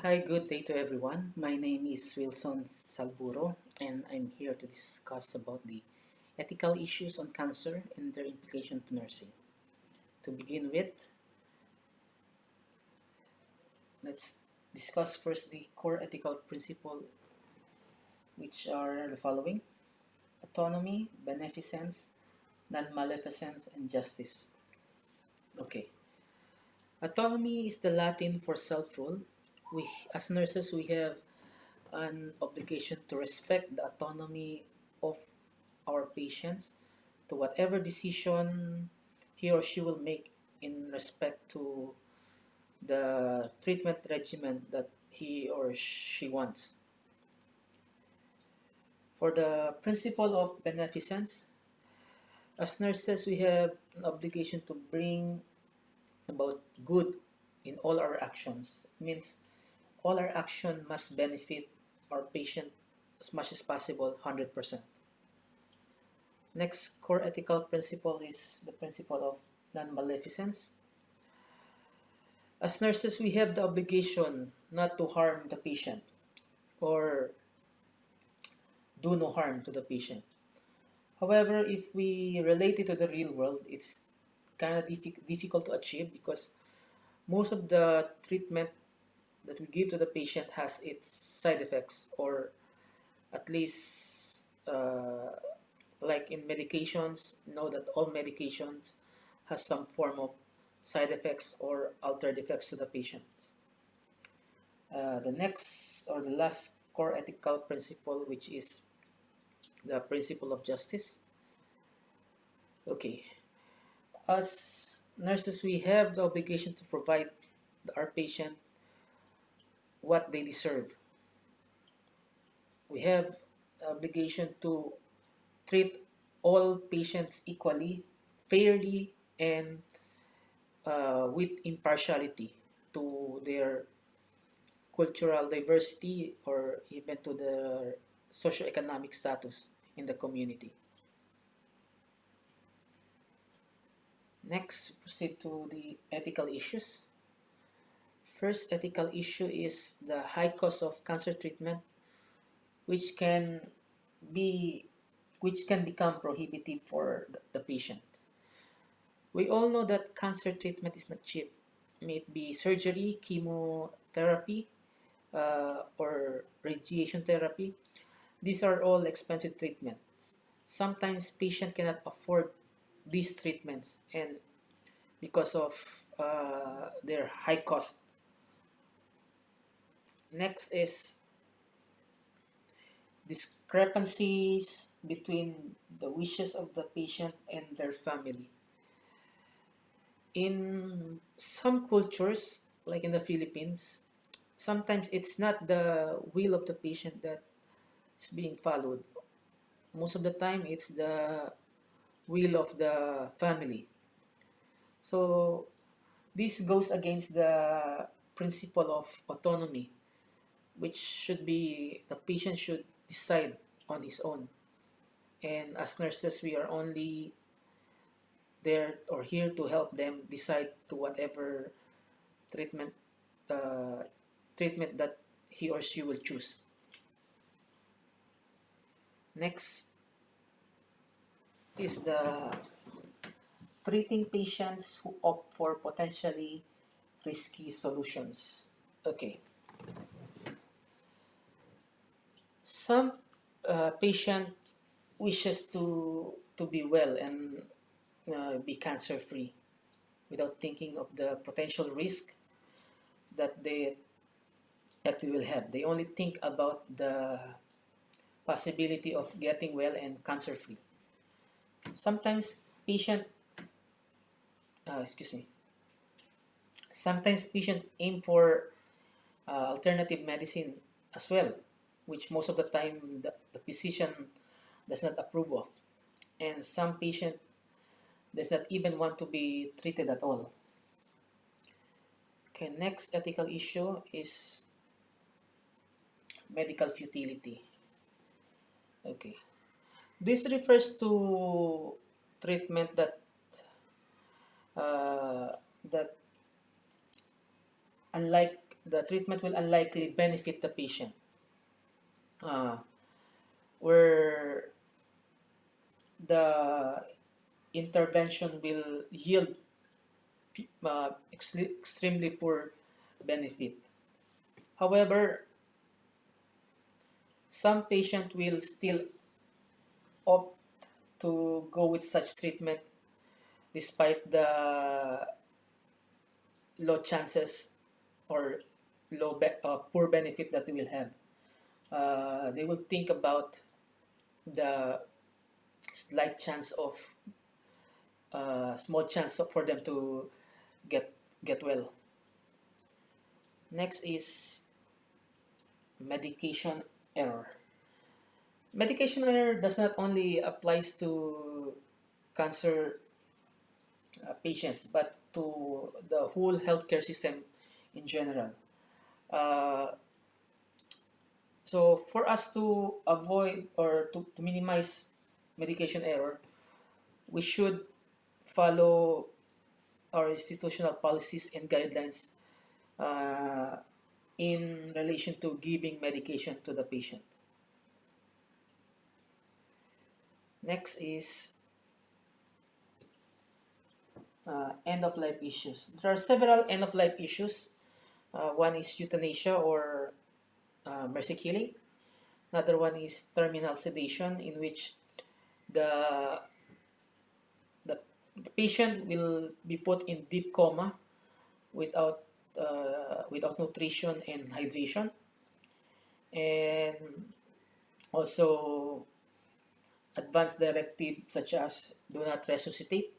Hi, good day to everyone. My name is Wilson Salburo, and I'm here to discuss about the ethical issues on cancer and their implication to nursing. To begin with, let's discuss first the core ethical principle, which are the following: autonomy, beneficence, non-maleficence, and justice. Okay, autonomy is the Latin for self-rule. As nurses, we have an obligation to respect the autonomy of our patients to whatever decision he or she will make in respect to the treatment regimen that he or she wants. For the principle of beneficence, as nurses, we have an obligation to bring about good in all our actions. It means all our action must benefit our patient as much as possible, 100%. Next core ethical principle is the principle of non-maleficence. As nurses, we have the obligation not to harm the patient or do no harm to the patient. However, if we relate it to the real world, it's kind of difficult to achieve because most of the treatment that we give to the patient has its side effects, or at least like in medications, know that all medications has some form of side effects or altered effects to the patient. The next or the last core ethical principle, which is the principle of justice. Okay, as nurses, we have the obligation to provide our patient what they deserve. We have obligation to treat all patients equally, fairly, and with impartiality to their cultural diversity or even to their socioeconomic status in the community. Next, proceed to the ethical issues. First ethical issue is the high cost of cancer treatment, which can be which can become prohibitive for the patient. We all know that cancer treatment is not cheap. May it be surgery, chemotherapy, or radiation therapy. These are all expensive treatments. Sometimes patient cannot afford these treatments, and because of their high cost. Next is discrepancies between the wishes of the patient and their family. In some cultures, like in the Philippines, sometimes it's not the will of the patient that is being followed. Most of the time, it's the will of the family. So this goes against the principle of autonomy, which should be the patient should decide on his own. And as nurses, we are only there or here to help them decide to whatever treatment uh, treatment that he or she will choose. Next is the treating patients who opt for potentially risky solutions. Okay, some patient wishes to be well and be cancer free without thinking of the potential risk that they will have. They only think about the possibility of getting well and cancer free. Sometimes patient, excuse me, sometimes patient aim for alternative medicine as well, which most of the time the physician does not approve of. And some patient does not even want to be treated at all. Okay, next ethical issue is medical futility. Okay, this refers to treatment uh, that unlike the treatment will unlikely benefit the patient, uh, where the intervention will yield extremely poor benefit. However, some patient will still opt to go with such treatment despite the low chances or poor benefit that they will have. They will think about the slight chance of small chance for them to get get well. Next is medication error. Medication error does not only applies to cancer patients, but to the whole healthcare system in general. Uh, so for us to avoid or to minimize medication error, we should follow our institutional policies and guidelines uh, in relation to giving medication to the patient. Next is end of life issues. There are several end of life issues. One is euthanasia or mercy killing. Another one is terminal sedation, in which the, the, the patient will be put in deep coma without without nutrition and hydration, and also advanced directive such as do not resuscitate.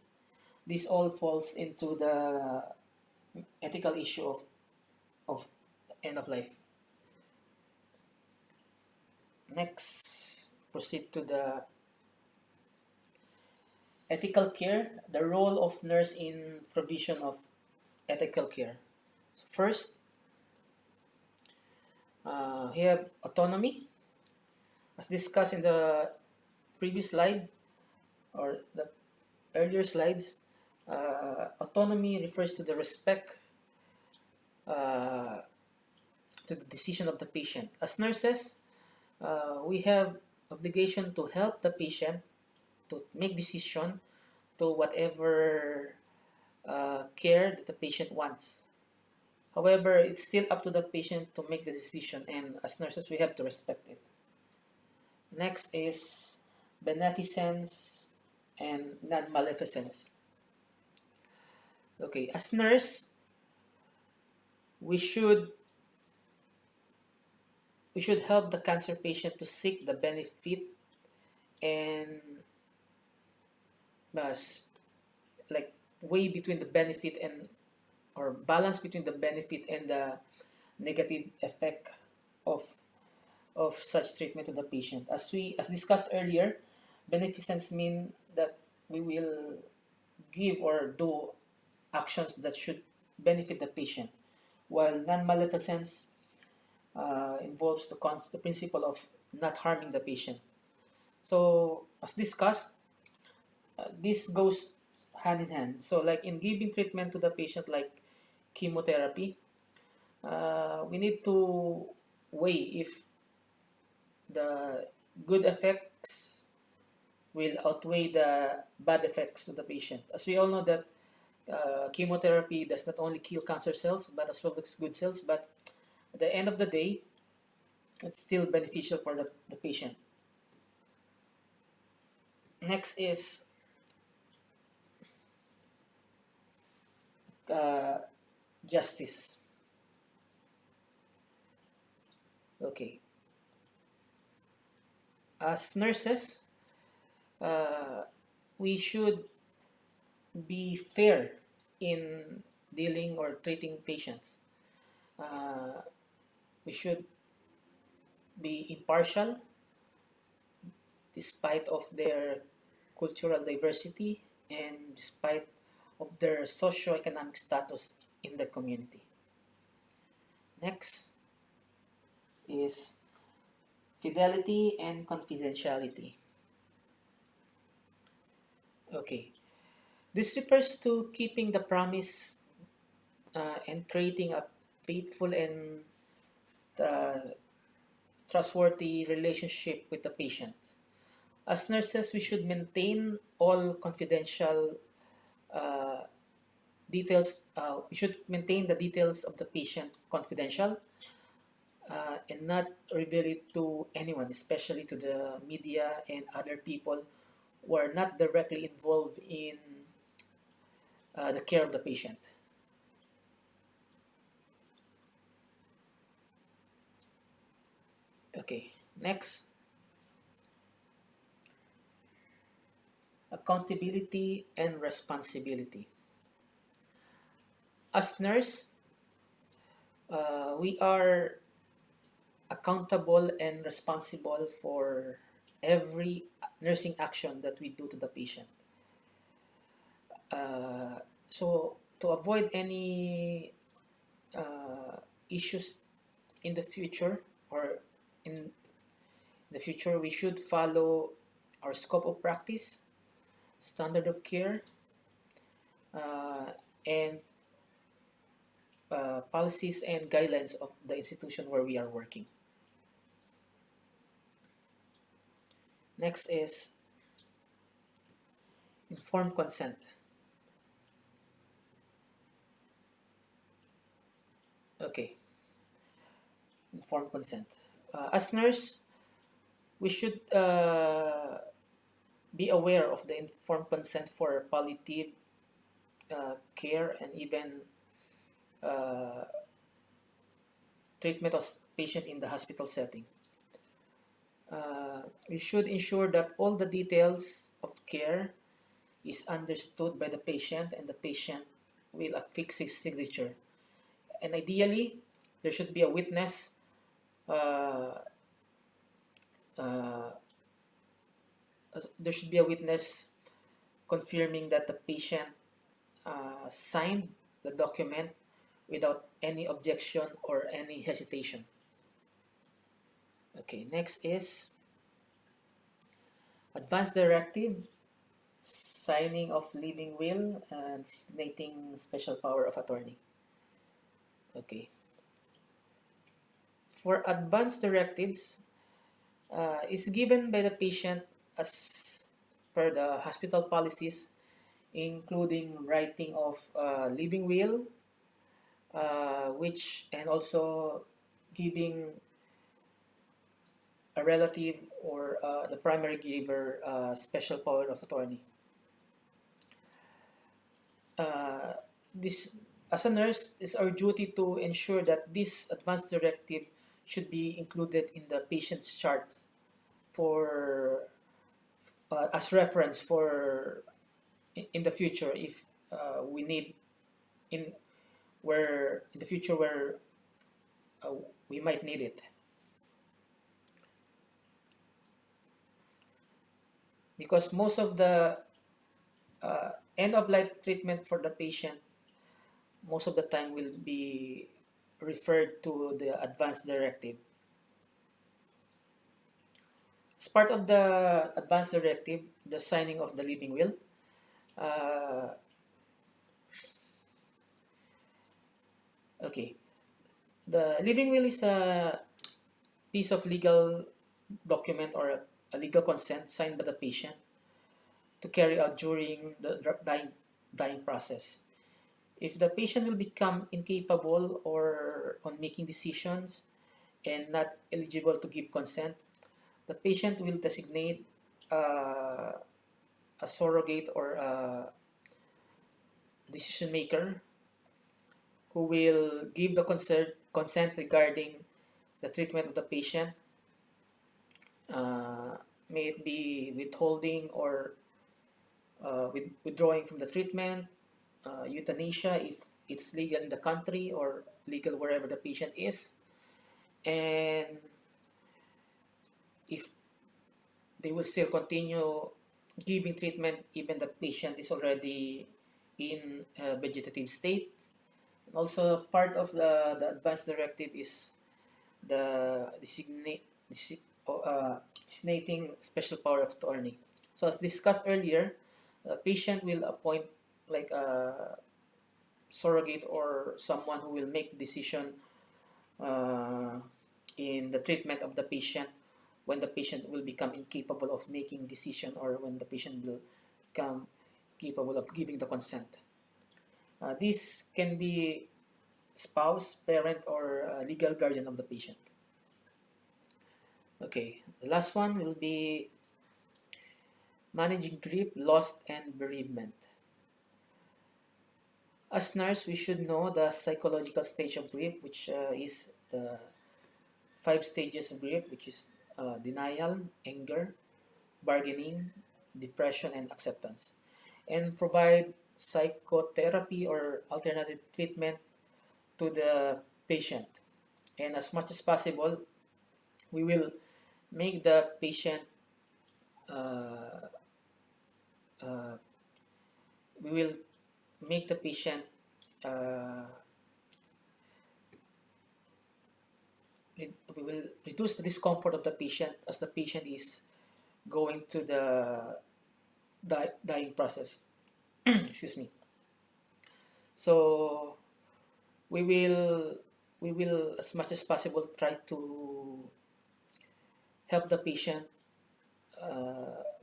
This all falls into the ethical issue of end of life. Next, proceed to the ethical care, the role of nurse in provision of ethical care. So first, we have autonomy. As discussed in the previous slide or the earlier slides, autonomy refers to the respect uh, to the decision of the patient. As nurses, we have obligation to help the patient to make decision to whatever care that the patient wants. However, it's still up to the patient to make the decision, and as nurses, we have to respect it. Next is beneficence and non-maleficence. Okay, as nurse, we should we should help the cancer patient to seek the benefit and uh, like way between the benefit and or balance between the benefit and the negative effect of such treatment to the patient. As discussed earlier, beneficence mean that we will give or do actions that should benefit the patient, while non-maleficence involves the principle of not harming the patient. So, as discussed, this goes hand in hand. So, like in giving treatment to the patient, like chemotherapy, we need to weigh if the good effects will outweigh the bad effects to the patient. As we all know that chemotherapy does not only kill cancer cells, but as well as good cells, but at the end of the day, it's still beneficial for the patient. Next is uh, justice. Okay. As nurses, uh, we should be fair in dealing or treating patients. Uh, we should be impartial despite of their cultural diversity and despite of their socio-economic status in the community. Next is fidelity and confidentiality. Okay, this refers to keeping the promise and creating a faithful and uh, trustworthy relationship with the patient. As nurses, we should maintain all confidential uh, details. We should maintain the details of the patient confidential and not reveal it to anyone, especially to the media and other people who are not directly involved in the care of the patient. Okay, next, accountability and responsibility. As nurse, we are accountable and responsible for every nursing action that we do to the patient. So to avoid any issues in the future or in the future, we should follow our scope of practice, standard of care, uh, and policies and guidelines of the institution where we are working. Next is informed consent. Okay, informed consent. As nurse, we should be aware of the informed consent for palliative care and even uh, treatment of patient in the hospital setting. We should ensure that all the details of care is understood by the patient and the patient will affix his signature. And ideally, there should be a witness uh, uh, there should be a witness confirming that the patient signed the document without any objection or any hesitation. Okay, next is advance directive, signing of living will, and designating special power of attorney. Okay, for advance directives, is given by the patient as per the hospital policies, including writing of living will, which and also giving a relative or the primary giver special power of attorney. Uh, this, as a nurse, it's our duty to ensure that this advance directive should be included in the patient's chart for as reference for in the future if we need in where in the future where uh, we might need it, because most of the end of life treatment for the patient most of the time will be referred to the advance directive. As part of the advance directive, the signing of the living will, uh, okay, the living will is a piece of legal document or a legal consent signed by the patient to carry out during the dying process. If the patient will become incapable or on making decisions and not eligible to give consent, the patient will designate a surrogate or a decision maker who will give the consent regarding the treatment of the patient, uh, may it be withholding or withdrawing from the treatment, euthanasia if it's legal in the country or legal wherever the patient is, and if they will still continue giving treatment even the patient is already in a vegetative state. And also part of the advance directive is the designating special power of attorney. So as discussed earlier, the patient will appoint like surrogate or someone who will make decision uh, in the treatment of the patient when the patient will become incapable of making decision or when the patient will become capable of giving the consent. This can be spouse, parent, or legal guardian of the patient. Okay, the last one will be managing grief, loss, and bereavement. As nurse, we should know the psychological stage of grief, which is the 5 stages of grief, which is denial, anger, bargaining, depression, and acceptance, and provide psychotherapy or alternative treatment to the patient. And as much as possible, we will make the patient uh, uh, we will make the patient uh, we will reduce the discomfort of the patient as the patient is going to the dying process. Excuse me. So we will we will as much as possible try to help the patient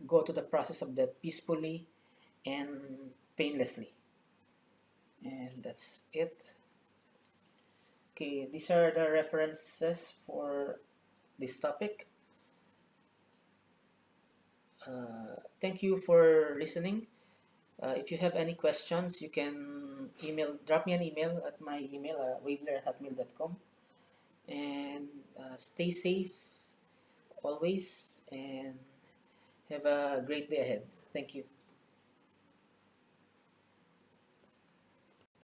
go to the process of death peacefully and painlessly. And that's it. Okay, these are the references for this topic. Thank you for listening. If you have any questions, you can drop me an email at my email, wavler@hotmail.com. And stay safe always and have a great day ahead. Thank you.